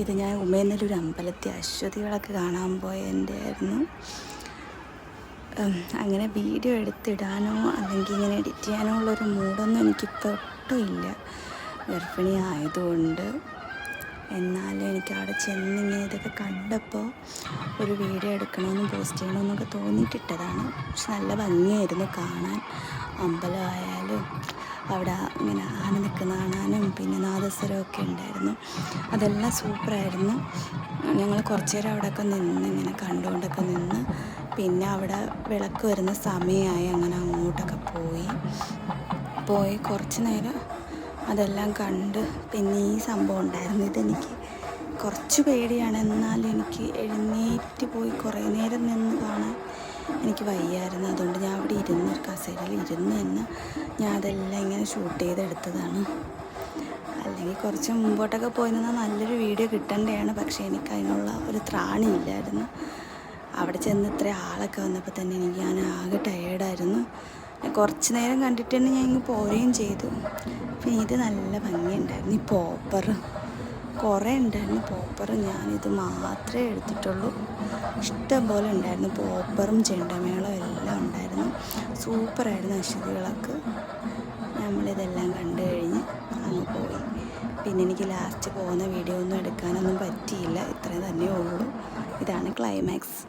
ഇത് ഞാൻ ഉമേന്നലൊരു അമ്പലത്തിൽ അശ്വതികളൊക്കെ കാണാൻ പോയതിൻ്റെ ആയിരുന്നു. അങ്ങനെ വീഡിയോ എടുത്തിടാനോ അല്ലെങ്കിൽ ഇങ്ങനെ എഡിറ്റ് ചെയ്യാനോ ഉള്ളൊരു മൂഡൊന്നും എനിക്കിപ്പോൾ ഒട്ടും ഇല്ല, ഗർഭിണി ആയതുകൊണ്ട്. എന്നാലും എനിക്ക് അവിടെ ചെന്നിങ്ങനെ ഇതൊക്കെ കണ്ടപ്പോൾ ഒരു വീഡിയോ എടുക്കണമെന്നും പോസ്റ്റ് ചെയ്യണമെന്നൊക്കെ തോന്നിയിട്ടിട്ടതാണ്. പക്ഷെ നല്ല ഭംഗിയായിരുന്നു കാണാൻ. അമ്പലമായാലും അവിടെ ഇങ്ങനെ ആന നിൽക്കുന്ന കാണാനും പിന്നെ നാദസ്വരമൊക്കെ ഉണ്ടായിരുന്നു. അതെല്ലാം സൂപ്പറായിരുന്നു. ഞങ്ങൾ കുറച്ച് നേരം അവിടെയൊക്കെ നിന്ന് ഇങ്ങനെ കണ്ടുകൊണ്ടൊക്കെ നിന്ന്. പിന്നെ അവിടെ വിളക്ക് വരുന്ന സമയമായി. അങ്ങനെ അങ്ങോട്ടൊക്കെ പോയി കുറച്ച് നേരം അതെല്ലാം കണ്ട്. പിന്നെ ഈ സംഭവം ഉണ്ടായിരുന്നു. ഇതെനിക്ക് കുറച്ച് പേടിയാണ്, എന്നാലും എനിക്ക് എഴുന്നേറ്റ് പോയി കുറേ നേരം നിന്ന് കാണാൻ എനിക്ക് വയ്യായിരുന്നു. അതുകൊണ്ട് ഞാൻ അവിടെ ഇരുന്ന് കസേരയിൽ ഇരുന്ന് തന്നെ ഞാൻ അതെല്ലാം ഇങ്ങനെ ഷൂട്ട് ചെയ്തെടുത്തതാണ്. അല്ലെങ്കിൽ കുറച്ച് മുമ്പോട്ടൊക്കെ പോയി നിന്നാൽ നല്ലൊരു വീഡിയോ കിട്ടേണ്ടതാണ്. പക്ഷേ എനിക്ക് അതിനുള്ള ഒരു ത്രാണിയില്ലായിരുന്നു. അവിടെ ചെന്ന് ഇത്ര ആളൊക്കെ വന്നപ്പോൾ തന്നെ ഞാൻ ആകെ ടയേർഡായിരുന്നു. കുറച്ച് നേരം കണ്ടിട്ട് തന്നെ ഞാൻ ഇങ്ങ് പോരുകയും ചെയ്തു. പിന്നെ ഇത് നല്ല ഭംഗിയുണ്ടായിരുന്നു. ഈ പോപ്പർ കുറേ ഉണ്ടായിരുന്നു. പോപ്പർ ഞാനിത് മാത്രമേ എടുത്തിട്ടുള്ളൂ. ഇഷ്ടം പോലെ ഉണ്ടായിരുന്നു. പോപ്പറും ചെണ്ടമേളവും എല്ലാം ഉണ്ടായിരുന്നു. സൂപ്പറായിരുന്നു അശ്വതികളൊക്കെ. നമ്മളിതെല്ലാം കണ്ടു കഴിഞ്ഞ് അങ്ങ് പോയി. പിന്നെ എനിക്ക് ലാസ്റ്റ് പോകുന്ന വീഡിയോ ഒന്നും എടുക്കാനൊന്നും പറ്റിയില്ല. ഇത്രയും തന്നെ ഉള്ളൂ. ഇതാണ് ക്ലൈമാക്സ്.